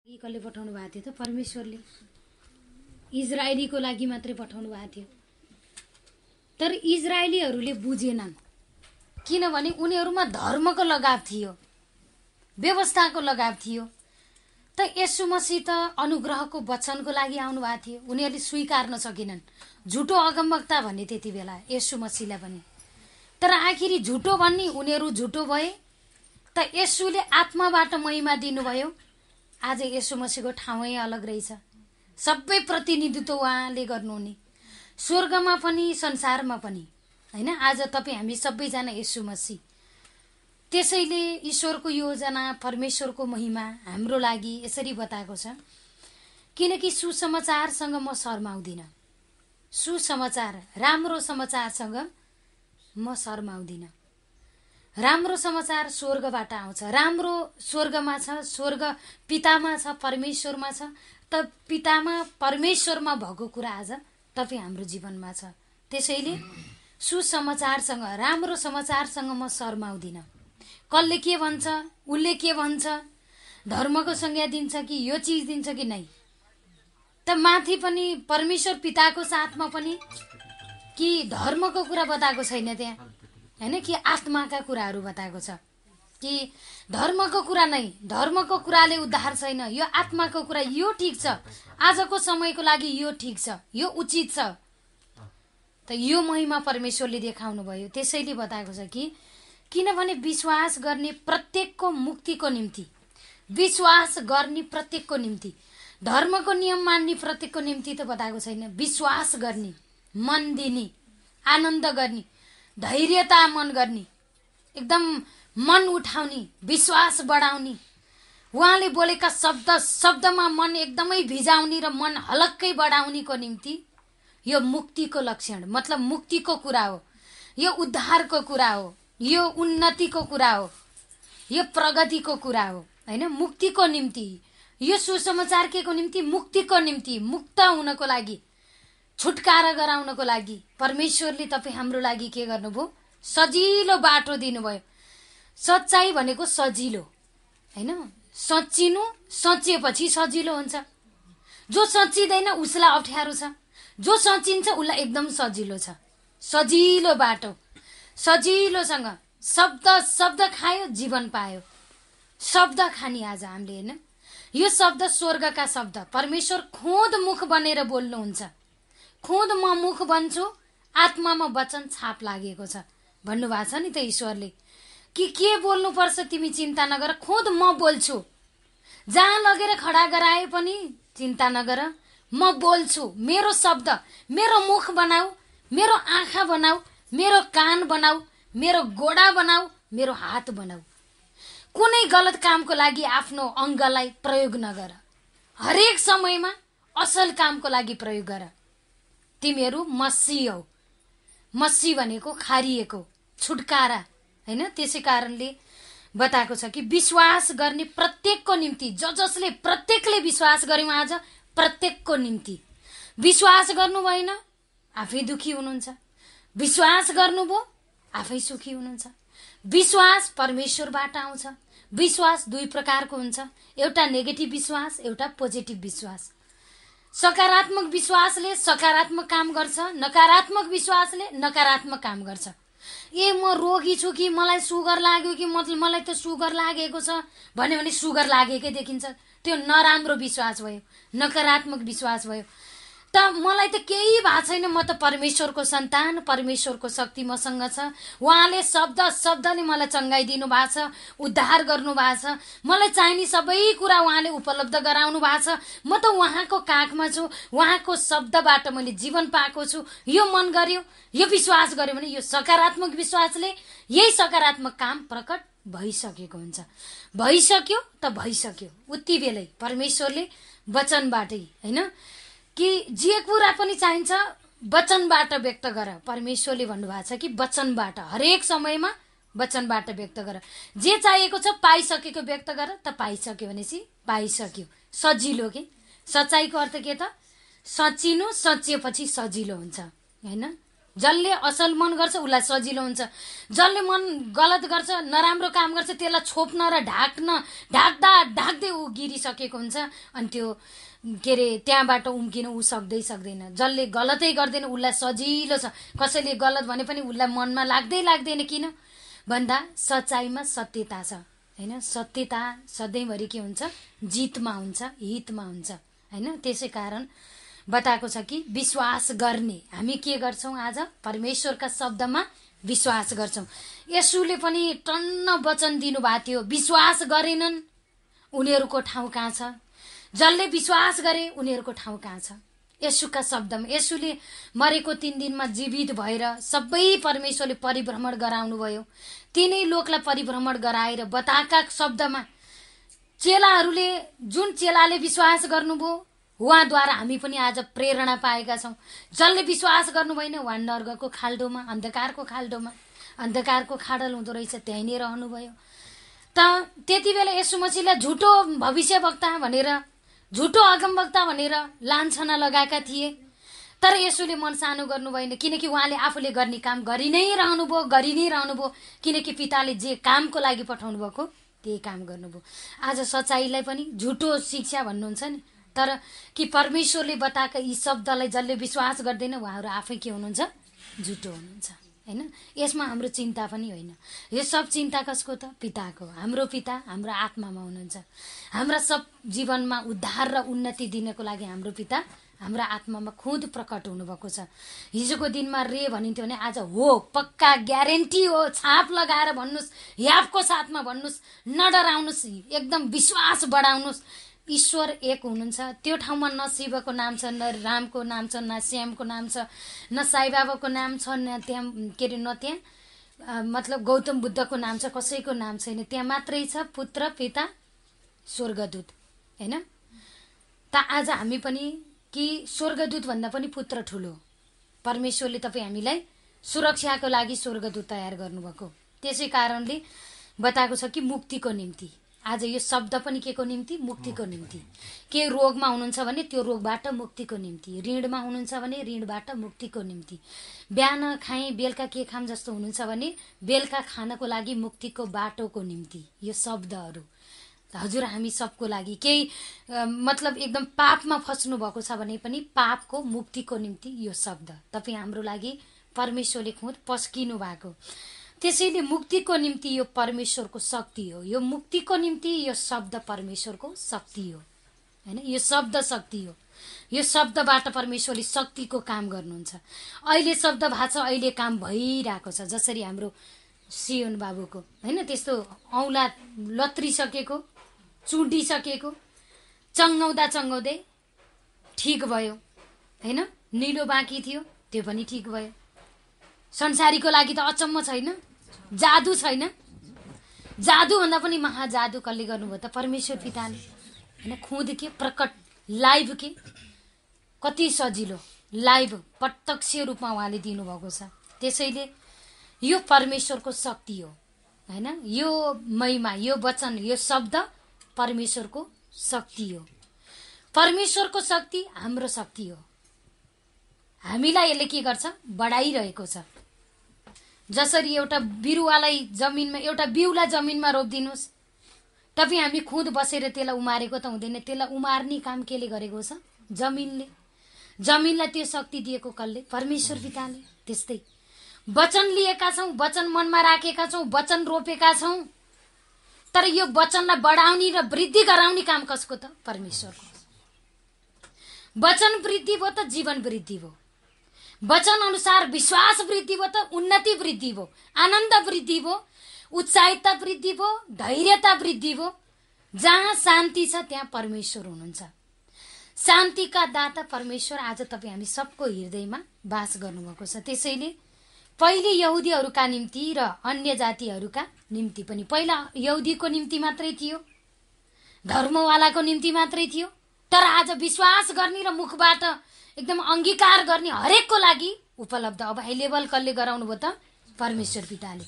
कसले पठाउनु भएको थियो त? परमेश्वरले इजरायलीको लागि मात्रै पठाउनु भएको थियो। तर इजरायलीहरूले बुझेनन्, किनभने उनीहरूमा धर्मको लगाव थियो, व्यवस्थाको लगाव थियो। त येशू मसीह त अनुग्रहको वचनको लागि आउनु भएको थियो, उनीहरूले स्वीकार्न सकेनन्। झुटो अगमवक्ता भन्ने त्यति बेला येशू मसीहलाई पनि। तर आखिरी झुटो भन्ने उनीहरू झुटो भए। त येशूले आत्माबाट महिमा दिनुभयो। आज येशू मसीहको ठाउँै अलग रहेछ। सबै प्रतिनिधित्व उहाँले गर्नुहुने, स्वर्गमा पनि संसारमा पनि, हैन? आज तपाईँ हामी सबैजना येशू मसीह। त्यसैले ईश्वरको योजना, परमेश्वरको महिमा हाम्रो लागि यसरी बताएको छ। किनकि सुसमाचारसँग म शर्माउँदिन। सुसमाचार, राम्रो समाचारसँग म शर्माउँदिन। राम्रो समाचार स्वर्गबाट आउँछ। राम्रो स्वर्गमा छ, स्वर्ग पितामा छ, परमेश्वरमा छ। त पितामा परमेश्वरमा भएको कुरा आज तपाईँ हाम्रो जीवनमा छ। त्यसैले सुसमाचारसँग, राम्रो समाचारसँग म शर्माउँदिन। कसले के भन्छ, उसले के भन्छ, धर्मको संज्ञा दिन्छ कि यो चिज दिन्छ कि नै, त माथि पनि परमेश्वर पिताको साथमा पनि कि धर्मको कुरा बताएको छैन त्यहाँ, हैन? कि आत्माका कुराहरू बताएको छ कि धर्मको कुरा नै, धर्मको कुराले उद्धार छैन, यो आत्माको कुरा, यो ठिक छ, आजको समयको लागि यो ठिक छ, यो उचित छ। त यो महिमा परमेश्वरले देखाउनु भयो। त्यसैले बताएको छ कि किनभने विश्वास गर्ने प्रत्येकको मुक्तिको निम्ति, विश्वास गर्ने प्रत्येकको निम्ति, धर्मको नियम मान्ने प्रत्येकको निम्ति त बताएको छैन। विश्वास गर्ने, मन दिने, आनन्द गर्ने, धैर्यता मन गर्ने, एकदम मन उठाउने, विश्वास बढाउने, उहाँले बोलेका शब्दमा मन एकदमै भिजाउने र मन हलक्कै बढाउनेको निम्ति यो मुक्तिको लक्षण, मतलब मुक्तिको कुरा हो, यो उद्धारको कुरा हो, यो उन्नतिको कुरा हो, यो प्रगतिको कुरा हो, हैन? मुक्तिको निम्ति, यो सुसमाचार के को निम्ति? मुक्तिको निम्ति, मुक्त हुनको लागि, छुटकारा गराउनको लागि परमेश्वरले तपाईँ हाम्रो लागि के गर्नुभयो? सजिलो बाटो दिनुभयो। सच्चाइ भनेको सजिलो, हैन? सच्चिनु, सचिएपछि सजिलो हुन्छ। जो सच्चिँदैन उसलाई अप्ठ्यारो छ, जो सचिन्छ उसलाई एकदम सजिलो छ। सजिलो बाटो, सजिलोसँग शब्द खायो, जीवन पायो। शब्द खाने आज हामीले, हैन? यो शब्द स्वर्गका शब्द, परमेश्वर खुद मुख बनेर बोल्नुहुन्छ। खुद म मुख बन्छु, आत्मामा वचन छाप लागेको छ भन्नुभएको छ नि त ईश्वरले, कि के बोल्नुपर्छ तिमी चिन्ता नगर, खुद म बोल्छु। जहाँ लगेर खडा गराए पनि चिन्ता नगर, म बोल्छु। मेरो शब्द, मेरो मुख बनाऊ, मेरो आँखा बनाऊ, मेरो कान बनाऊ, मेरो गोडा बनाऊ, मेरो हात बनाऊ। कुनै गलत कामको लागि आफ्नो अङ्गलाई प्रयोग नगर। हरेक समयमा असल कामको लागि प्रयोग गर। तिमीहरू मसीह हौ। मसीह भनेको खारिएको, छुटकारा, हैन? त्यसै कारणले बताएको छ कि विश्वास गर्ने प्रत्येकको निम्ति, जसले प्रत्येकले विश्वास गर्यौं आज, प्रत्येकको निम्ति। विश्वास गर्नु भएन, आफै दुखी हुनुहुन्छ। विश्वास गर्नुभयो, आफै सुखी हुनुहुन्छ। विश्वास परमेश्वरबाट आउँछ। विश्वास दुई प्रकारको हुन्छ, एउटा नेगेटिभ विश्वास, एउटा पोजिटिभ विश्वास। सकारात्मक विश्वासले सकारात्मक काम गर्छ, नकारात्मक विश्वासले नकारात्मक काम गर्छ। म रोगी छु कि मलाई सुगर लाग्यो कि मलाई त सुगर लागेको छ भन्यो भने सुगर लागेकै देखिन्छ, त्यो नराम्रो विश्वास भयो, नकारात्मक विश्वास भयो। त मलाई त केही भएको छैन, म त परमेश्वरको सन्तान, परमेश्वरको शक्ति मसँग छ, उहाँले शब्दले मलाई चङ्गाइदिनु भएको छ, उद्धार गर्नु भएको छ, मलाई चाहिने सबै कुरा उहाँले उपलब्ध गराउनु भएको छ, म त उहाँको काखमा छु, उहाँको शब्दबाट मैले जीवन पाएको छु। यो मन गर्यो, यो विश्वास गर्यो भने यो सकारात्मक विश्वासले यही सकारात्मक काम प्रकट भइसकेको हुन्छ। भइसक्यो त भइसक्यो, उति बेलै परमेश्वरले वचनबाटै, हैन? कि जे कुरा पनि चाहिन्छ वचनबाट व्यक्त गर। परमेश्वरले भन्नुभएको छ कि वचनबाट, हरेक समयमा वचनबाट व्यक्त गर। जे चाहिएको छ पाइसकेको व्यक्त गर, त पाइसक्यो भनेपछि पाइसक्यो। सजिलो के? सच्चाइको अर्थ के त? सचिनु, सचिएपछि सजिलो हुन्छ, हैन? जसले असल मन गर्छ उसलाई सजिलो हुन्छ, जसले मन गलत गर्छ, नराम्रो काम गर्छ, त्यसलाई छोप्न र ढाक्दै ऊ गिरिसकेको हुन्छ। अनि त्यो के अरे त्यहाँबाट उम्किन ऊ सक्दैन। जसले गलतै गर्दैन उसलाई सजिलो छ। कसैले गलत भने पनि उसलाई मनमा लाग्दैन। किन भन्दा सच्चाइमा सत्यता छ होइन। सत्यता सधैँभरि के हुन्छ, जितमा हुन्छ, हितमा हुन्छ होइन। त्यसै कारण बताएको छ कि विश्वास गर्ने, हामी के गर्छौँ आज परमेश्वरका शब्दमा विश्वास गर्छौँ। येशूले पनि टन्न वचन दिनुभएको थियो, विश्वास गरेनन् उनीहरूको ठाउँ कहाँ छ, जसले विश्वास गरे उनीहरूको ठाउँ कहाँ छ। येशूका शब्दमा येशूले मरेको 3 दिनमा जीवित भएर सबै परमेश्वरले परिभ्रमण गराउनु भयो। तिनै लोकलाई परिभ्रमण गराएर बताएका शब्दमा चेलाहरूले, जुन चेलाले विश्वास गर्नुभयो उहाँद्वारा हामी पनि आज प्रेरणा पाएका छौँ। जसले विश्वास गर्नु भएन उहाँ नर्गको खाल्डोमा, अन्धकारको खाडल हुँदो रहेछ, त्यहीँ नै रहनुभयो। त त्यति बेला येशू मसीहलाई झुटो भविष्यवक्ता भनेर, झुटो अगमवक्ता भनेर लान्छना लगाएका थिए। तर येशूले मन सानो गर्नु भएन, किनकि उहाँले आफूले गर्ने काम गरि नै रहनुभयो। किनकि पिताले जे कामको लागि पठाउनु भएको त्यही काम गर्नुभयो। आज सच्चाइलाई पनि झुटो शिक्षा भन्नुहुन्छ नि, तर कि परमेश्वरले बताएका यी शब्दलाई जसले विश्वास गर्दैन उहाँहरू आफै के हुनुहुन्छ, झुटो हुनुहुन्छ होइन। यसमा हाम्रो चिन्ता पनि होइन, यो सब चिन्ता कसको त, पिताको। हाम्रो पिता हाम्रो आत्मामा हुनुहुन्छ। हाम्रा सब जीवनमा उद्धार र उन्नति दिनको लागि हाम्रो पिता हाम्रा आत्मामा खुद प्रकट हुनुभएको छ। हिजोको दिनमा रे भनिन्थ्यो भने आज हो, पक्का ग्यारेन्टी हो। छाप लगाएर भन्नुहोस्, यापको साथमा भन्नुहोस्, नडराउनुहोस्, एकदम विश्वास बढाउनुहोस्। ईश्वर एक हुनुहुन्छ। त्यो ठाउँमा न शिवको नाम छ, न रामको नाम छ, न श्यामको नाम छ, न साई बाबाको नाम छ, न त्यहाँ के अरे न त्यहाँ मतलब गौतम बुद्धको नाम छ, कसैको नाम छैन। त्यहाँ मात्रै छ पुत्र, पिता, स्वर्गदूत होइन। त आज हामी पनि कि स्वर्गदूत भन्दा पनि पुत्र ठुलो, परमेश्वरले तपाईँ हामीलाई सुरक्षाको लागि स्वर्गदूत तयार गर्नुभएको। त्यसै कारणले बताएको छ कि मुक्तिको निम्ति। आज यो शब्द पनि के को निम्ति, मुक्तिको निम्ति। के रोगमा हुनुहुन्छ भने त्यो रोगबाट मुक्तिको निम्ति, ऋणमा हुनुहुन्छ भने ऋणबाट मुक्तिको निम्ति, बिहान खाएँ बेलुका के खाम जस्तो हुनुहुन्छ भने बेलुका खानको लागि मुक्तिको बाटोको निम्ति यो शब्दहरू हजुर हामी सबको लागि। केही मतलब एकदम पापमा फस्नु भएको छ भने पनि पापको मुक्तिको निम्ति यो शब्द तपाईँ हाम्रो लागि परमेश्वरले खुद पस्किनु भएको। त्यसैले मुक्तिको निम्ति यो परमेश्वरको शक्ति हो। यो मुक्तिको निम्ति यो शब्द परमेश्वरको शक्ति हो हैन। यो शब्द शक्ति हो। यो शब्दबाट परमेश्वरले शक्तिको काम गर्नुहुन्छ। अहिले शब्द भएको छ, अहिले काम भइरहेको छ। जसरी हाम्रो सियोन बाबुको हैन, त्यस्तो औँला लत्रिसकेको, चुडिसकेको, चङ्गाउँदै ठिक भयो हैन। निलो बाँकी थियो त्यो पनि ठिक भयो। संसारीको लागि त अचम्म छैन, जादु छैन। जादु भन्दा पनि महाजादु कसले गर्नुभयो त, परमेश्वर पिताले हैन। खुद के प्रकट लाइभ के कति सजिलो लाइभ प्रत्यक्ष रूपमा उहाँले दिनुभएको छ। त्यसैले यो परमेश्वरको शक्ति हो हैन। यो महिमा, यो वचन, यो शब्द परमेश्वरको शक्ति हो। परमेश्वरको शक्ति हाम्रो शक्ति हो। हामीलाई यसले के गर्छ, बढाइरहेको छ। जसरी एउटा बिरुवालाई जमिनमा, एउटा बिउलाई जमिनमा रोपिदिनुहोस्, तपाईँ हामी खुद बसेर त्यसलाई उमारेको त हुँदैन। त्यसलाई उमार्ने काम केले गरेको छ, जमिनले। जमिनलाई त्यो शक्ति दिएको कसले, परमेश्वर पिताले। त्यस्तै वचन लिएका छौँ, वचन मनमा राखेका छौँ, वचन रोपेका छौँ, तर यो वचनलाई बढाउने र वृद्धि गराउने काम कसको त, परमेश्वरको। वचन वृद्धि भयो त जीवन वृद्धि भयो। वचन अनुसार विश्वास वृद्धि भयो त उन्नति वृद्धि भयो, आनन्द वृद्धि भयो, उत्साहितता वृद्धि भयो, धैर्यता वृद्धि भयो। जहाँ शान्ति छ त्यहाँ परमेश्वर हुनुहुन्छ। शान्तिका दाता परमेश्वर आज तपाईँ हामी सबको हृदयमा वास गर्नुभएको छ। त्यसैले पहिले यहुदीहरूका निम्ति र अन्य जातिहरूका निम्ति पनि, पहिला यहुदीको निम्ति मात्रै थियो, धर्मवालाको निम्ति मात्रै थियो, तर आज विश्वास गर्ने र मुखबाट एकदम अंगीकार गर्ने हरेकको लागि उपलब्ध। अब अभाइलेबल कसले गराउनु भयो त, परमेश्वर पिताले।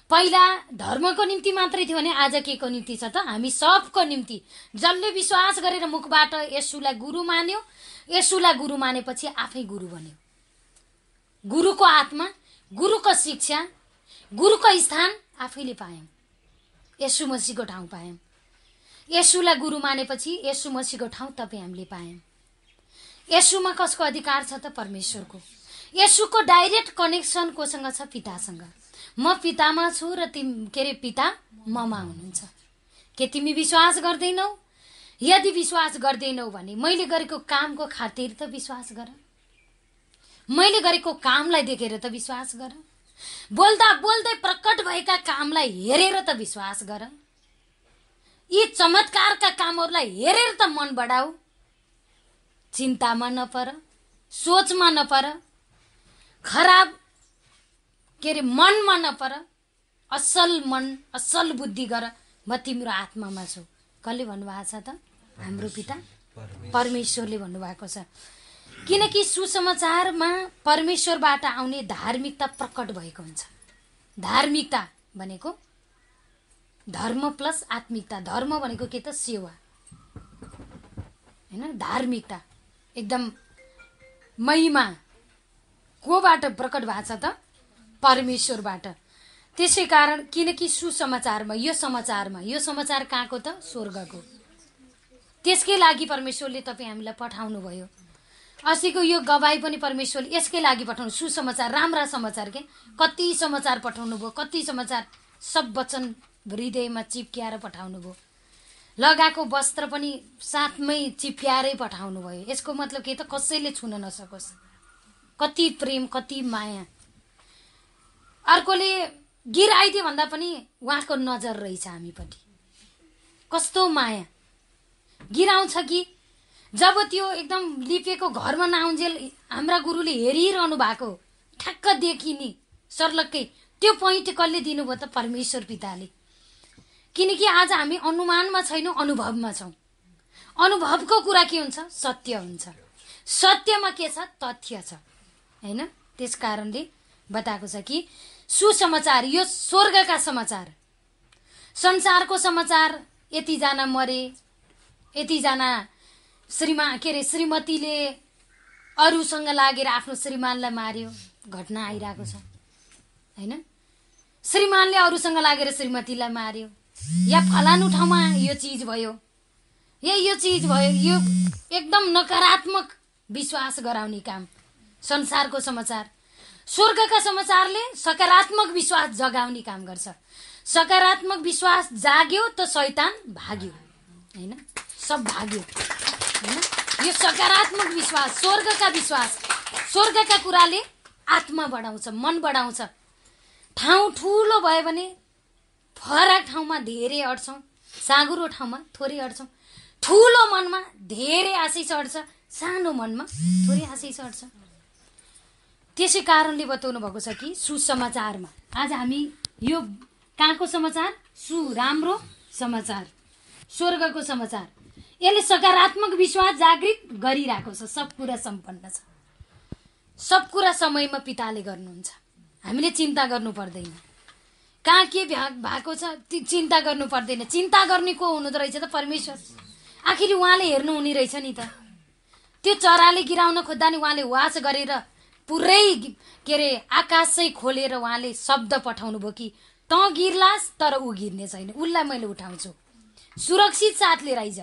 पहिला धर्मको निम्ति मात्रै थियो भने आज के को निम्ति छ त, हामी सबको निम्ति। जसले विश्वास गरेर मुखबाट येशूलाई गुरु मान्यो, येशूलाई गुरु मानेपछि आफै गुरु बन्यो। गुरुको आत्मा, गुरुको शिक्षा, गुरुको स्थान आफैले पायौँ। येशू मसीहको ठाउँ पायौँ। येशूलाई गुरु मानेपछि येशू मसीहको ठाउँ तपाईँ हामीले पायौँ। येशूमा कसको अधिकार छ त? परमेश्वरको। येशूको डाइरेक्ट कनेक्सन कोसँग छ? पितासँग। म पितामा छु र पिता ममा हुनुहुन्छ। के तिमी विश्वास गर्दैनौ? यदि विश्वास गर्दैनौ भने मैले गरेको कामको खातिर त विश्वास गर। मैले गरेको कामलाई देखेर त विश्वास गर। बोल्दा बोल्दै प्रकट भएका कामलाई हेरेर त विश्वास गर। यी चमत्कारका कामहरूलाई हेरेर त मन बढाऊ। चिन्तामा नपर, सोचमा नपर, खराब मनमा नपर। असल मन, असल बुद्धि गर। म तिम्रो आत्मामा छु। कसले भन्नुभएको छ त? हाम्रो पिता परमेश्वरले भन्नुभएको छ। किनकि सुसमाचारमा परमेश्वरबाट आउने धार्मिकता प्रकट भएको हुन्छ। धार्मिकता भनेको धर्म प्लस आत्मिकता। धर्म भनेको के त? सेवा, हैन? धार्मिकता एकदम महिमा कोबाट प्रकट भएको छ त? परमेश्वरबाट। त्यसै कारण किनकि सुसमाचारमा, यो समाचार कहाँको त? स्वर्गको। त्यसकै लागि परमेश्वरले तपाईँ हामीलाई पठाउनु भयो। अस्तिको यो गवाई पनि परमेश्वरले यसकै लागि पठाउनु। सुसमाचार, राम्रा समाचार के कति समाचार पठाउनु भयो, कति समाचार सब वचन हृदयमा चिप्क्याएर पठाउनु भयो। लगाएको वस्त्र पनि साथमै चिप्क्याएरै पठाउनु भयो। यसको मतलब के त? कसैले छुन नसकोस्। कति प्रेम, कति माया। अर्कोले गिराइदियो भन्दा पनि उहाँको नजर रहेछ हामीपट्टि। कस्तो माया। गिराउँछ कि जब त्यो एकदम लिपेको घरमा नआउन्जेल हाम्रा गुरुले हेरिरहनु भएको ठ्याक्क देखिने सर्लक्कै त्यो पोइन्ट कसले दिनुभयो त? परमेश्वर पिताले। किनकि आज हामी अनुमानमा छैनौँ, अनुभवमा छौँ। अनुभवको कुरा के हुन्छ? सत्य हुन्छ। सत्यमा के छ? तथ्य छ, हैन? त्यस कारणले बताएको छ कि सुसमाचार, यो स्वर्गका समाचार। संसारको समाचार यतिजना मरे, यतिजना श्रीमतीले अरूसँग लागेर आफ्नो श्रीमानलाई मार्यो, घटना आइरहेको छ, हैन? श्रीमानले अरूसँग लागेर श्रीमतीलाई मार्यो, या फलानु ठाउँमा यो चीज भयो, यो चीज भयो। यो एकदम नकारात्मक विश्वास गराउने काम संसारको समाचार। स्वर्गका समाचारले सकारात्मक विश्वास जगाउने काम गर्छ। सकारात्मक विश्वास जाग्यो त शैतान भाग्यो, हैन? सब भाग्यो, हैन? यो सकारात्मक विश्वास, स्वर्गका विश्वास, स्वर्गका कुराले आत्मा बढाउँछ, मन बढाउँछ। ठाउँ ठुलो भयो भने फरक ठाउँमा धेरै अड्छौँ, साँगुरो ठाउँमा थोरै अड्छौँ। ठुलो मनमा धेरै आशै चढ्छ, सानो मनमा थोरै आशै चढ्छ। त्यसै कारणले बताउनु भएको छ कि सुसमाचारमा आज हामी यो कहाँको समाचार? राम्रो समाचार, स्वर्गको समाचार। यसले सकारात्मक विश्वास जागृत गरिरहेको छ। सब कुरा सम्पन्न छ। सब कुरा समयमा पिताले गर्नुहुन्छ। हामीले चिन्ता गर्नु पर्दैन। कहाँ के भएको छ चिन्ता गर्नु पर्दैन। चिन्ता गर्ने को हुनुहुँदो रहेछ त? परमेश्वर। आखिर उहाँले हेर्नु हुने रहेछ नि त। त्यो चराले गिराउन खोज्दा नि उहाँले वास गरेर पुरै आकाश चाहिँ खोलेर उहाँले शब्द पठाउनु भयो कि तँ गिर्लास तर ऊ गिर्ने छैन, उसलाई मैले उठाउँछु, सुरक्षित साथले रहेछ।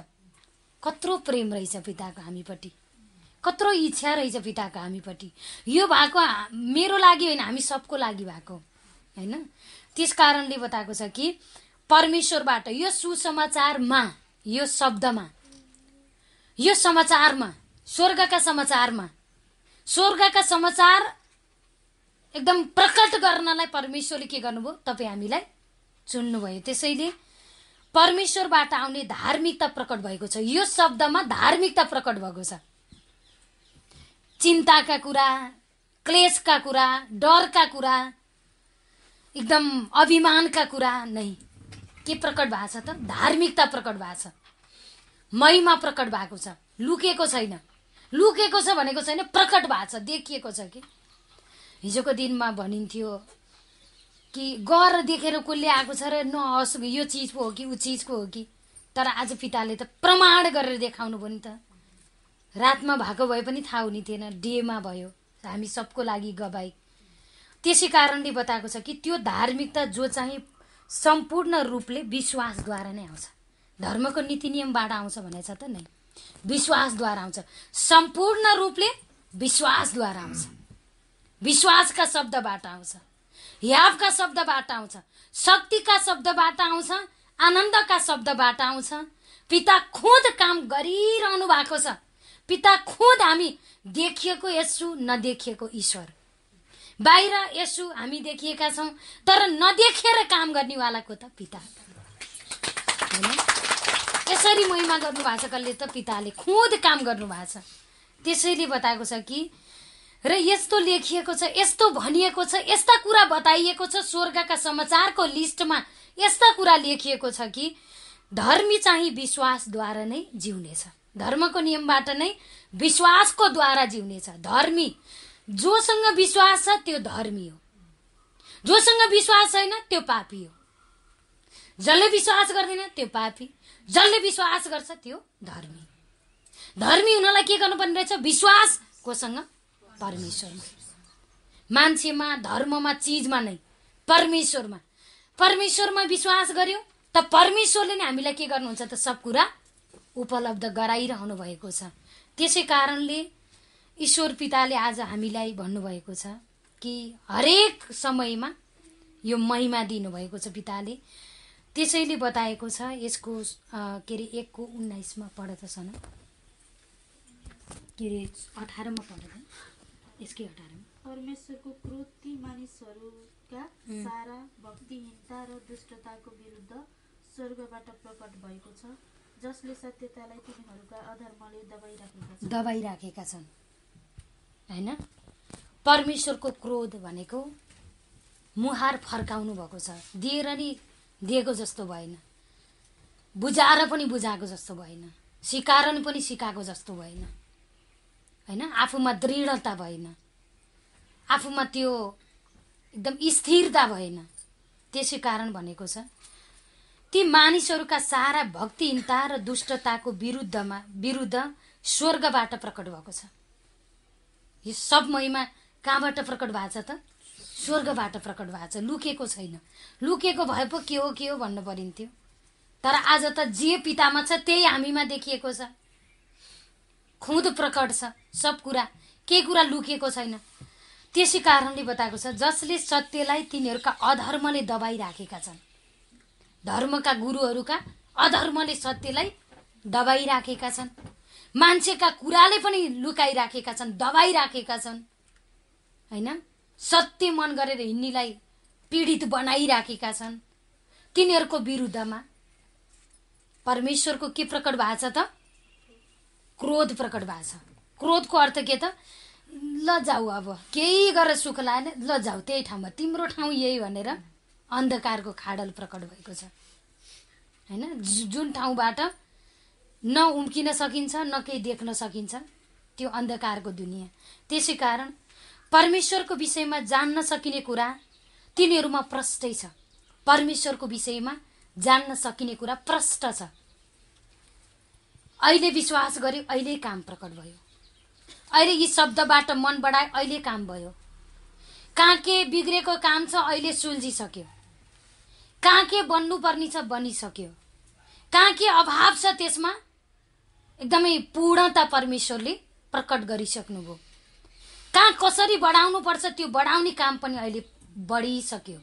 कत्रो प्रेम रहेछ पिताको हामीपट्टि, कत्रो इच्छा रहेछ पिताको हामीपट्टि। यो भएको मेरो लागि होइन, हामी सबको लागि भएको, हैन? त्यस कारणले बताएको छ कि परमेश्वरबाट यो सुसमाचारमा, यो शब्दमा, यो समाचारमा, स्वर्गका समाचारमा, स्वर्गका समाचार एकदम प्रकट गर्नलाई परमेश्वरले के गर्नुभयो? तपाईँ हामीलाई चुन्नुभयो। त्यसैले परमेश्वरबाट आउने धार्मिकता प्रकट भएको छ। यो शब्दमा धार्मिकता प्रकट भएको छ। चिन्ताका कुरा, क्लेशका कुरा, डरका कुरा, एकदम अभिमानका कुरा नै के प्रकट भएको छ त? धार्मिकता प्रकट भएको छ। महिमा प्रकट भएको छ। लुकेको छैन। लुकेको छ भनेको छैन, प्रकट भएको छ, देखिएको छ। कि हिजोको दिनमा भनिन्थ्यो कि गर देखेर कसले आएको छ र नहोस् यो चिजको हो कि ऊ चिजको हो कि, तर आज पिताले त प्रमाण गरेर देखाउनु भयो नि त। रातमा भएको भए पनि थाहा हुने थिएन, डेमा भयो, त हामी सबको लागि गवाई। त्यसै कारणले बताएको छ कि त्यो धार्मिकता जो चाहिँ सम्पूर्ण रूपले विश्वासद्वारा नै आउँछ। धर्मको नीति नियमबाट आउँछ भनेछ त नै, विश्वासद्वारा आउँछ। सम्पूर्ण रूपले विश्वासद्वारा आउँछ। विश्वासका शब्दबाट आउँछ, यावका शब्दबाट आउँछ, शक्तिका शब्दबाट आउँछ, आनन्दका शब्दबाट आउँछ। पिता खुद काम गरिरहनु भएको छ। पिता खुद हामी देखिएको येशू, नदेखिएको ईश्वर। बाहिर येशू हामी देखिएका छौँ, तर नदेखेर काम गर्नेवालाको त पिता हैन। यसरी महिमा गर्नु भएको छ कसले त? पिताले खुद काम गर्नु भएको छ। त्यसैले बताएको छ कि र यस्तो लेखिएको छ, यस्तो भनिएको छ, यस्ता कुरा बताइएको छ स्वर्गका समाचारको लिस्टमा। यस्ता कुरा लेखिएको छ कि धर्मी चाहिँ विश्वासद्वारा नै जिउनेछ। धर्मको नियमबाट नै विश्वासको द्वारा जिउनेछ। धर्मी जोसँग विश्वास छ त्यो धर्मी हो, जोसँग विश्वास छैन त्यो पापी हो। जसले विश्वास गर्दैन त्यो पापी, जसले विश्वास गर्छ त्यो धर्मी। धर्मी हुनलाई के गर्नुपर्ने रहेछ? विश्वास कोसँग? परमेश्वरमा। मान्छेमा, धर्ममा, चिजमा नै, परमेश्वरमा। परमेश्वरमा विश्वास गर्यो त परमेश्वरले नै हामीलाई के गर्नुहुन्छ त? सब कुरा उपलब्ध गराइरहनु भएको छ। त्यसै कारणले ईश्वर पिताले आज हामीलाई भन्नुभएको छ कि हरेक समयमा यो महिमा दिनुभएको छ पिताले। त्यसैले बताएको छ यसको के अरे 1:19 पढ त सन, के अरे 18 पढ त, यसकै 18। परमेश्वरको क्रोध ती मानिसहरूका सारा भक्तिहीनता र दुष्टताको विरुद्ध स्वर्गबाट प्रकट भएको छ, जसले सत्यतालाई तिनीहरूका अधर्मले दबाइराखेका छन् हैन। परमेश्वरको क्रोध भनेको मुहार फर्काउनु भएको छ। दिएर नि दिएको जस्तो भएन, बुझाएर पनि बुझाएको जस्तो भएन, सिकाएर पनि सिकाएको जस्तो भएन हैन। आफूमा दृढता भएन, आफूमा त्यो एकदम स्थिरता भएन। त्यसै कारण भनेको छ ती मानिसहरूका सारा भक्तिहीनता र दुष्टताको विरुद्ध स्वर्गबाट प्रकट भएको छ। यो सब महिमा कहाँबाट प्रकट भएको छ त? स्वर्गबाट प्रकट भएको छ। लुकेको छैन। लुकेको भए पो के हो भन्नु परिन्थ्यो। तर आज त जे पितामा छ त्यही हामीमा देखिएको छ। खुद प्रकट छ सब कुरा, केही कुरा लुकेको छैन। त्यसै कारणले बताएको छ जसले सत्यलाई तिनीहरूका अधर्मले दबाइराखेका छन्। धर्मका गुरुहरूका अधर्मले सत्यलाई दबाइराखेका छन्। मान्छेका कुराले पनि लुकाइराखेका छन्, दबाइराखेका छन् हैन। सत्य मन गरेर हिन्नीलाई पीडित बनाइराखेका छन्। तिनीहरूको विरुद्धमा परमेश्वरको के प्रकट भएको छ त? क्रोध प्रकट भएको छ। क्रोधको अर्थ के त? ल जाऊ, अब केही गरेर सुख लागेन, ल जाऊ त्यही ठाउँमा, तिम्रो ठाउँ यही भनेर अन्धकारको खाडल प्रकट भएको छ हैन। जुन ठाउँबाट न उम्किन सकिन्छ, न केही देख्न सकिन्छ, त्यो अन्धकारको दुनियाँ। त्यसै कारण परमेश्वरको विषयमा जान्न सकिने कुरा तिनीहरूमा प्रष्टै छ। परमेश्वरको विषयमा जान्न सकिने कुरा प्रष्ट छ। अहिले विश्वास गर्यो, अहिले काम प्रकट भयो। अहिले यी शब्दबाट मन बढाए, अहिले काम भयो। कहाँ के बिग्रेको काम छ अहिले सुल्झिसक्यो। कहाँ के बन्नुपर्ने छ बनिसक्यो। कहाँ के अभाव छ त्यसमा एकदमै पूर्णता परमेश्वरले प्रकट गरिसक्नुभयो। कहाँ कसरी बढाउनु पर्छ त्यो बढाउने काम पनि अहिले बढिसक्यो।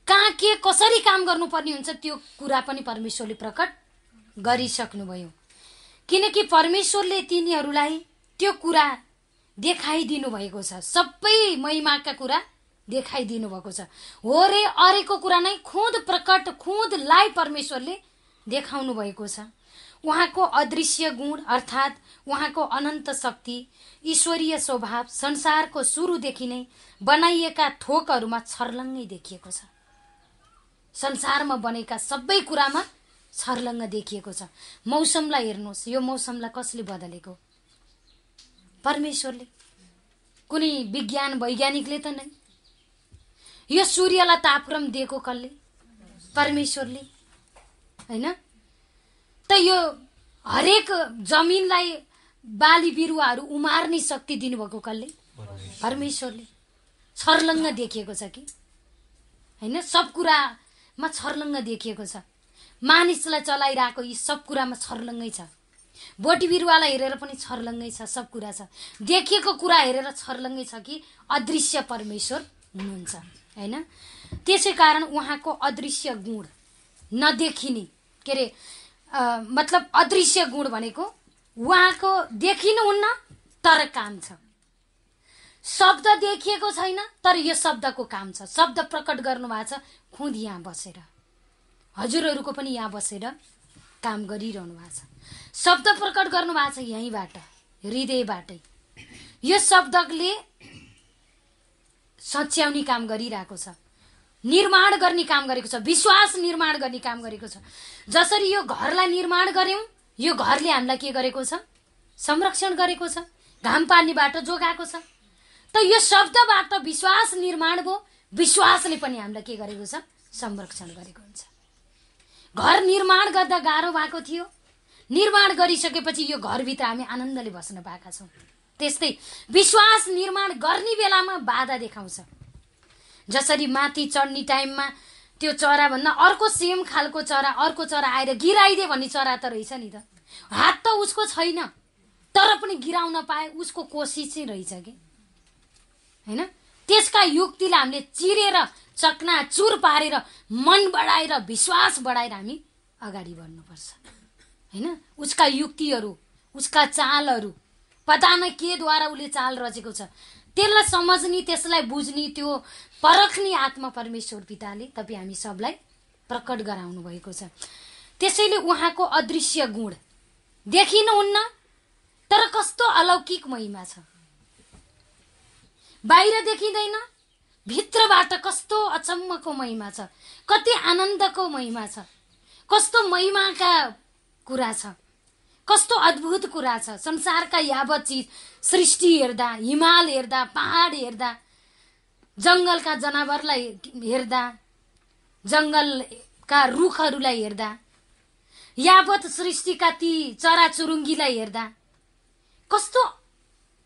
कहाँ के कसरी काम गर्नुपर्ने हुन्छ त्यो कुरा पनि परमेश्वरले प्रकट गरिसक्नुभयो। किनकि परमेश्वरले तिनीहरूलाई त्यो कुरा देखाइदिनु भएको छ। सबै महिमाका कुरा देखाइदिनु भएको छ। हो रे अरेको कुरा नै खुद प्रकट, खुद लाइभ परमेश्वरले देखाउनु भएको छ। उहाँको अदृश्य गुण अर्थात् उहाँको अनन्त शक्ति, ईश्वरीय स्वभाव संसारको सुरुदेखि नै बनाइएका थोकहरूमा छर्लङ्गै देखिएको छ। संसारमा बनेका सबै कुरामा छर्लङ्ग देखिएको छ। मौसमलाई हेर्नुहोस्, यो मौसमलाई कसले बदलेको? परमेश्वरले। कुनै विज्ञान वैज्ञानिकले त नै। यो सूर्यलाई तापक्रम दिएको कसले? परमेश्वरले हैन। त यो हरेक जमिनलाई बाली बिरुवाहरू उमार्ने शक्ति दिनुभएको कसले? परमेश्वरले छर्लङ्ग देखिएको छ कि होइन? सब कुरामा छर्लङ्ग देखिएको छ। मानिसलाई चलाइरहेको यी सब कुरामा छर्लङ्गै छ। बोटी बिरुवालाई हेरेर पनि छर्लङ्गै छ, सब कुरा छ। देखिएको कुरा हेरेर छर्लङ्गै छ कि अदृश्य परमेश्वर हुनुहुन्छ, होइन? त्यसै कारण उहाँको अदृश्य गुण नदेखिने, के अरे मतलब अदृश्य गुण भनेको उहाँको देखिनुहुन्न तर काम छ। शब्द देखिएको छैन तर यो शब्दको काम छ। शब्द प्रकट गर्नुभएको छ खुद यहाँ बसेर, हजुरहरूको पनि यहाँ बसेर काम गरिरहनु भएको छ। शब्द प्रकट गर्नुभएको छ यहीँबाट, हृदयबाटै। यो शब्दले सच्याउने काम गरिरहेको छ, निर्माण गर्ने काम गरेको छ, विश्वास निर्माण गर्ने काम गरेको छ। जसरी यो घरलाई निर्माण गर्यौं, यो घरले हामीलाई के गरेको छ? संरक्षण गरेको छ, घाम पार्ने बाटो जोगाएको छ। त यो शब्दबाट विश्वास निर्माण भयो, विश्वासले पनि हामीलाई के गरेको छ? संरक्षण गरेको हुन्छ। घर निर्माण गर्दा गाह्रो भएको थियो, निर्माण गरिसकेपछि यो घरभित्र हामी आनन्दले बस्न पाएका छौँ। त्यस्तै विश्वास निर्माण गर्ने बेलामा बाधा देखाउँछ। जसरी माथि चढ्ने टाइममा त्यो चरा भन्दा अर्को सेम खालको चरा, अर्को चरा आएर गिराइदे भन्ने चरा त रहेछ नि त। हात त उसको छैन तर पनि गिराउन पाए, उसको कोसिस चाहिँ रहेछ कि, होइन? त्यसका युक्तिलाई हामीले चिरेर चकनाचुर पारेर मन बढाएर विश्वास बढाएर हामी अगाडि बढ्नुपर्छ, होइन? उसका युक्तिहरू, उसका चालहरू, पता न के द्वारा उसले चाल रचेको छ, त्यसलाई समझ्ने, त्यसलाई बुझ्ने, त्यो परख्ने आत्मा परमेश्वर पिताले तपाईँ हामी सबलाई प्रकट गराउनु भएको छ। त्यसैले उहाँको अदृश्य गुण देखिनुहुन्न तर कस्तो अलौकिक महिमा छ। बाहिर देखिँदैन, भित्रबाट कस्तो अचम्मको महिमा छ, कति आनन्दको महिमा छ, कस्तो महिमाका कुरा छ, कस्तो अद्भुत कुरा छ। संसारका यावत चिज सृष्टि हेर्दा, हिमाल हेर्दा, पहाड हेर्दा, जङ्गलका जनावरलाई हेर्दा, जङ्गलका रुखहरूलाई हेर्दा, यावत सृष्टिका ती चराचुरुङ्गीलाई हेर्दा कस्तो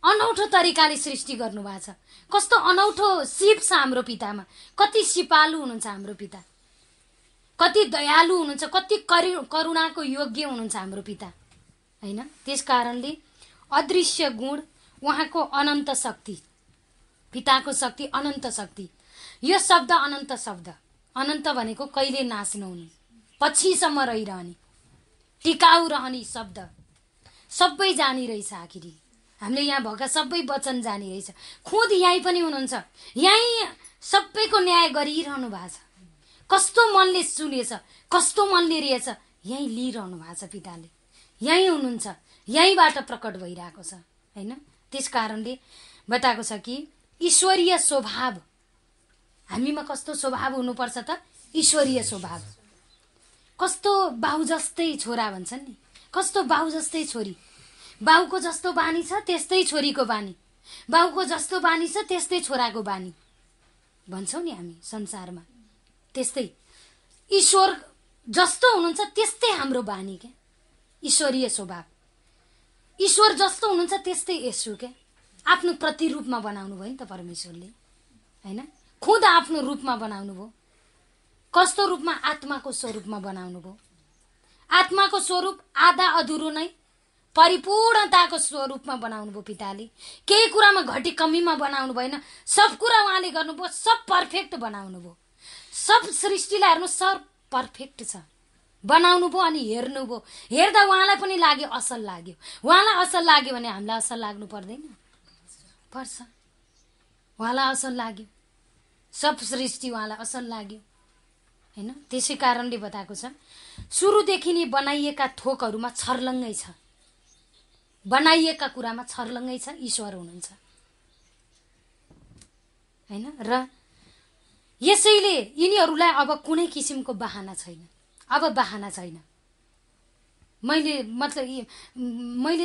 अनौठो तरिकाले सृष्टि गर्नुभएको छ, कस्तो अनौठो सिप छ हाम्रो पितामा। कति सिपालु हुनुहुन्छ हाम्रो पिता, कति दयालु हुनुहुन्छ, कति करुणाको योग्य हुनुहुन्छ हाम्रो पिता, होइन? त्यस कारणले अदृश्य गुण, उहाँको अनन्त शक्ति, पिताको शक्ति अनन्त शक्ति। यो शब्द अनन्त शब्द, अनन्त भनेको कहिले नाश नहुने, पछिसम्म रहिरहने, टिकाउ रहने शब्द, सबै जानी रहेछ। आखिरी हामीले यहाँ भएका सबै वचन जानी रहेछ। खुद यहीँ पनि हुनुहुन्छ, यहीँ सबैको न्याय गरिरहनु भएको छ। कस्तो मनले सुनेछ, कस्तो मनले रहेछ, यहीँ लिइरहनु भएको छ पिताले, यहीँ हुनुहुन्छ, यहीँबाट प्रकट भइरहेको छ, होइन? त्यस कारणले बताएको छ कि ईश्वरीय स्वभाव हामीमा कस्तो स्वभाव हुनुपर्छ त? ईश्वरीय स्वभाव। कस्तो बाउ जस्तै छोरा भन्छन् नि, कस्तो बाउ जस्तै छोरी। बाउको जस्तो बानी छ त्यस्तै छोरीको बानी, बाउको जस्तो बानी छ त्यस्तै छोराको बानी भन्छौँ नि हामी संसारमा। त्यस्तै ईश्वर जस्तो हुनुहुन्छ त्यस्तै हाम्रो बानी क्या, ईश्वरीय स्वभाव। ईश्वर जस्तो हुनुहुन्छ त्यस्तै यसु क्या, आफ्नो प्रतिरूपमा बनाउनु भयो नि त परमेश्वरले, होइन? खुद आफ्नो रूपमा बनाउनु भयो। कस्तो रूपमा? आत्माको स्वरूपमा बनाउनु भयो। आत्माको स्वरूप आधा अधुरो नै परिपूर्णताको स्वरूपमा बनाउनु भयो पिताले। केही कुरामा घटी कमीमा बनाउनु भएन, सब कुरा उहाँले गर्नुभयो, सब पर्फेक्ट बनाउनु भयो। सब सृष्टिलाई हेर्नु, सब पर्फेक्ट छ, बनाउनु भयो अनि हेर्नु भयो। हेर्दा उहाँलाई पनि लाग्यो, असल लाग्यो। उहाँलाई असल लाग्यो भने हामीलाई असल लाग्नु पर्दैन? पर्छ। उहाँलाई असल लाग्यो, सब सृष्टि उहाँलाई असल लाग्यो, होइन? त्यसै कारणले बताएको छ सुरुदेखि नै बनाइएका थोकहरूमा छर्लङ्गै छ, बनाइएका कुरामा छर्लङ्गै छ, ईश्वर हुनुहुन्छ, होइन? र यसैले यिनीहरूलाई अब कुनै किसिमको बहाना छैन। अब बहाना छैन। मैले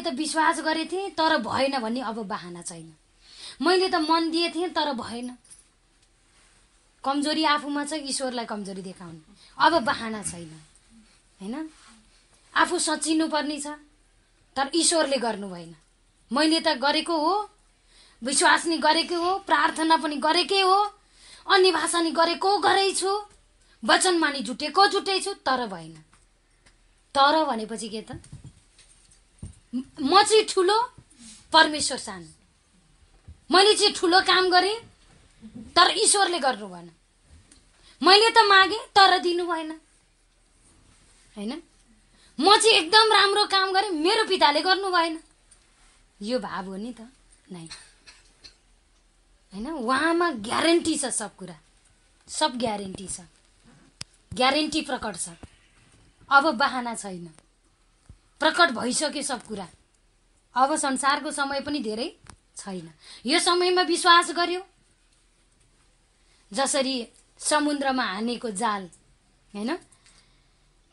त विश्वास गरेँ थिएँ तर भएन भन्ने अब बहाना छैन। मैले त मन दिए थिएँ तर भएन। कमजोरी आफूमा छ, ईश्वरलाई कमजोरी देखाउने अब बहाना छैन, होइन? आफू सचिनु पर्ने छ तर ईश्वरले गर्नु भएन। मैले त गरेको हो, विश्वास नि गरेकै हो, प्रार्थना पनि गरेकै हो, अन्य भाषा नि गरेको गरेछु, वचनमा नि जुटेको जुटेछु, तर भएन। तर भनेपछि के त? म चाहिँ ठुलो, परमेश्वर सानो। मैले चाहिँ ठुलो काम गरेँ, तर ईश्वरले गर्नु भएन। मैले त मागेँ तर दिनु भएन, हैन? म चाहिँ एकदम राम्रो काम गरेँ, मेरो पिताले गर्नु भएन। यो भाव हो नि त? नै, हैन? उहाँमा ग्यारेन्टी छ, सब कुरा, सब ग्यारेन्टी छ, ग्यारेन्टी प्रकट छ। अब बहाना छैन, प्रकट भइसक्यो सब कुरा। अब संसारको समय पनि धेरै छैन। यो समयमा विश्वास गर्यो, जसरी समुद्रमा हानेको जाल, हैन?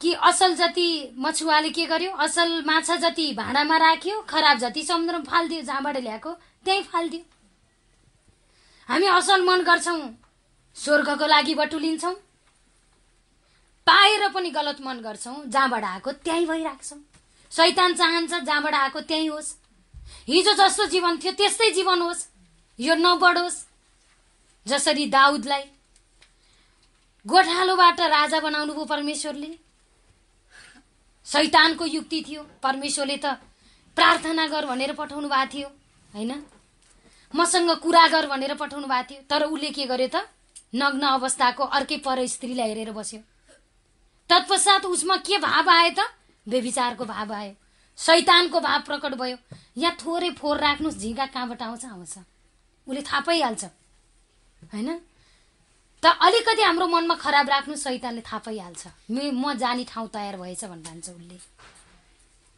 कि असल जति मछुवाले के गर्यो, असल माछा जति भाँडामा राख्यो, खराब जति समुद्रमा फाल्दियो, जहाँबाट ल्याएको त्यहीँ फाल्दियो। हामी असल मन गर्छौँ, स्वर्गको लागि बटुलिन्छौँ, पाएर पनि गलत मन गर्छौँ, जहाँबाट आएको त्यहीँ भइराख्छौँ। शैतान चाहन्छ जहाँबाट आएको त्यहीँ होस्, हिजो जस्तो जीवन थियो त्यस्तै जीवन होस्, यो नबढोस्। जसरी दाउदलाई गोठालोबाट राजा बनाउनु भयो परमेश्वरले, शैतानको युक्ति थियो। परमेश्वरले त प्रार्थना गर भनेर पठाउनु भएको थियो, हैन? मसँग कुरा गर भनेर पठाउनु भएको थियो, तर उसले के गर्यो त? नग्न अवस्थाको अर्कै पर स्त्रीलाई हेरेर बस्यो। तत्पश्चात उसमा के भाव आयो त? व्यभिचारको भाव आयो, शैतानको भाव प्रकट भयो। यहाँ थोरै फोहोर राख्नुहोस्, झिगा कहाँबाट आउँछ आउँछ, उसले थाहा पाइहाल्छ, हैन? त अलिकति हाम्रो मनमा खराब राख्नु, शैतानले थाहा पाइहाल्छ। म जाने ठाउँ तयार भएछ भन्छ उसले,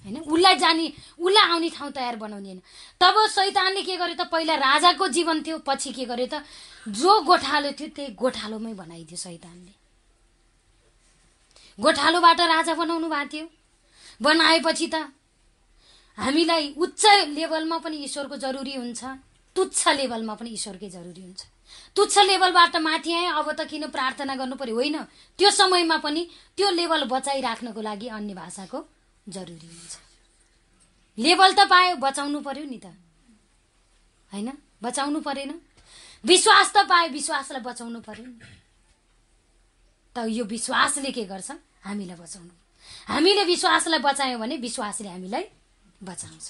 हैन? उसलाई आउने ठाउँ तयार बनाउने होइन। तब शैतानले के गर्यो त? पहिला राजाको जीवन थियो, पछि के गर्यो त? जो गोठालो थियो त्यही गोठालोमै बनाइदियो शैतानले। गोठालोबाट राजा बनाउनु भएको थियो, बनाएपछि त हामीलाई उच्च लेभलमा पनि ईश्वरको जरुरी हुन्छ, तुच्छ लेभलमा पनि ईश्वरकै जरुरी हुन्छ। तुच्छ लेभलबाट माथि आए, अब त किन प्रार्थना गर्नु पर्यो? होइन, त्यो समयमा पनि त्यो लेभल बचाइराख्नको लागि अन्य भाषाको जरुरी हुन्छ। लेभल त पायो, बचाउनु पर्यो नि त, हैन? बचाउनु परेन? विश्वास त पायो, विश्वासलाई बचाउनु पर्यो नि त। यो विश्वासले के गर्छ? हामीलाई बचाउनु। हामीले विश्वासलाई बचायौँ भने विश्वासले हामीलाई बचाउँछ।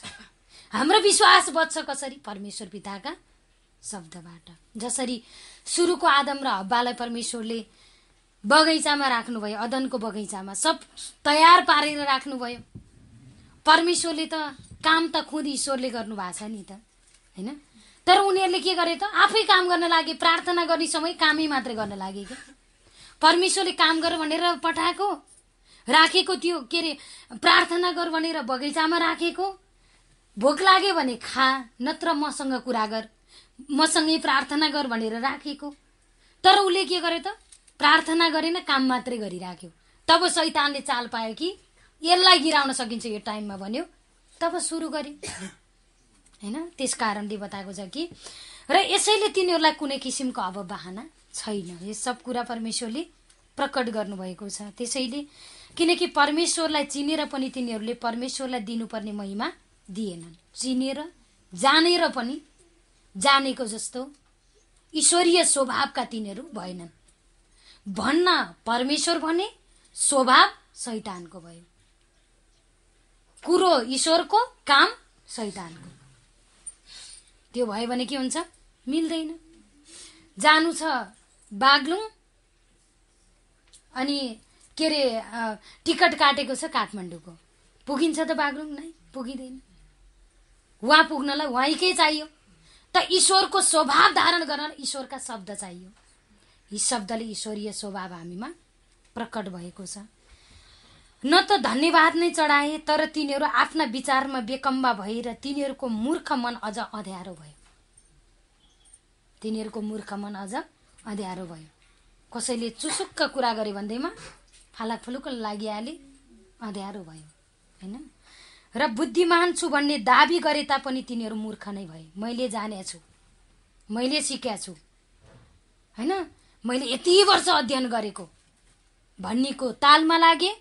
हाम्रो विश्वास बच्छ कसरी? परमेश्वर पिताका शब्दबाट। जसरी सुरुको आदम र हव्वालाई परमेश्वरले बगैँचामा राख्नुभयो, अदनको बगैँचामा सब तयार पारेर राख्नुभयो। परमेश्वरले त काम त खुद ईश्वरले गर्नु भएको छ नि त, हैन? तर उनीहरूले के गरे त? आफै काम गर्न लागे। प्रार्थना गर्ने समय कामै मात्रै गर्न लागे क्या। परमेश्वरले काम गर भनेर पठाएको, राखेको थियो, के अरे प्रार्थना गर भनेर बगैँचामा राखेको। भोक लाग्यो भने खा, नत्र मसँग कुरा गर, मसँगै प्रार्थना गर भनेर राखेको। तर उसले के गर्यो त? प्रार्थना गरेन, काम मात्रै गरिराख्यो। तब शैतानले चाल पायो कि यसलाई गिराउन सकिन्छ यो टाइममा भन्यो, तब सुरु गर्यो, हैन? त्यस कारणले बताएको छ कि र यसैले तिनीहरूलाई कुनै किसिमको अब बहाना छैन। यो सब कुरा परमेश्वरले प्रकट गर्नुभएको छ। त्यसैले किनकि परमेश्वरलाई चिनेर पनि तिनीहरूले परमेश्वरलाई दिनुपर्ने महिमा दिएनन्। चिनेर जानेर पनि जानेको जस्तो ईश्वरीय स्वभावका तिनीहरू भएनन्। भन्न परमेश्वर भने, स्वभाव शैतानको भयो। कुरो ईश्वरको, काम शैतानको। त्यो भयो भने के हुन्छ? मिल्दैन। जानु छ बागलुङ, अनि के अरे टिकट काटेको छ काठमाडौँको, पुगिन्छ त बागलुङ? नै, पुगिँदैन। वहाँ पुग्नलाई वहीँकै चाहियो। त ईश्वरको स्वभाव धारण गर्न ईश्वरका शब्द चाहियो। यी शब्दले ईश्वरीय स्वभाव हामीमा प्रकट भएको छ। न त धन्यवाद नै चढाए, तर तिनीहरू आफ्ना विचारमा बेकम्बा भएर तिनीहरूको मूर्ख मन अझ अँध्यारो भयो। तिनीहरूको मूर्ख मन अझ अँध्यारो भयो। कसैले चुसुक्क कुरा गरे भन्दैमा फालाक फुलुक लागिहाले, अँध्यारो भयो, हैन? र बुद्धिमान छु भन्ने दाबी गरे तापनि तिनीहरू मूर्ख नै भए। मैले जानेछु, मैले सिकेछु, हैन? मैले यति वर्ष अध्ययन गरेको भन्नेको तालमा लागे।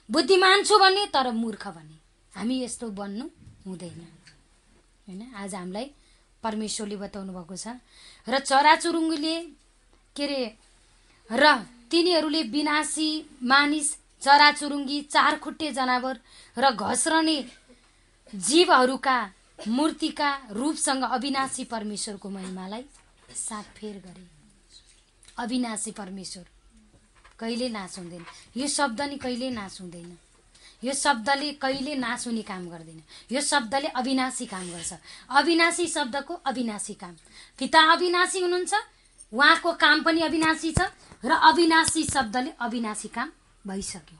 बुद्धिमान छु भन्ने, तर मूर्ख भन्ने। हामी यस्तो बन्नु हुँदैन, हैन? आज हामीलाई परमेश्वरले बताउनु भएको छ। र चराचुरुङ्गीले के अरे र तिनीहरूले विनाशी मानिस, चराचुरुङ्गी, चारखुट्टे जनावर र घस्रने जीवहरूका मूर्तिका रूपसँग अविनाशी परमेश्वरको महिमालाई साटफेर गरे। अविनाशी परमेश्वर कहिले नाश हुँदैन। यो शब्द नि कहिले नाश हुँदैन। यो शब्दले कहिले नाश हुने काम गर्दैन। यो शब्दले अविनाशी काम गर्छ। अविनाशी शब्दको अविनाशी काम। पिता अविनाशी हुनुहुन्छ, उहाँको काम पनि अविनाशी छ र अविनाशी शब्दले अविनाशी काम भइसक्यो।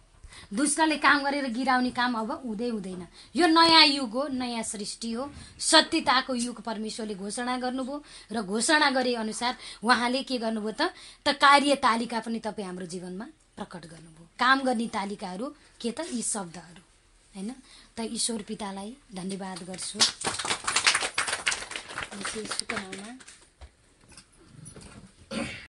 दुष्टले काम गरेर गिराउने काम अब हुँदैन। यो नयाँ युग हो, नयाँ सृष्टि हो, सत्यताको युग परमेश्वरले घोषणा गर्नुभयो र घोषणा गरे अनुसार उहाँले के गर्नुभयो त कार्य तालिका पनि तपाईँ हाम्रो जीवनमा प्रकट गर्नुभयो। काम गर्ने तालिकाहरू के त यी शब्दहरू हैन। त ईश्वर पितालाई धन्यवाद गर्छु।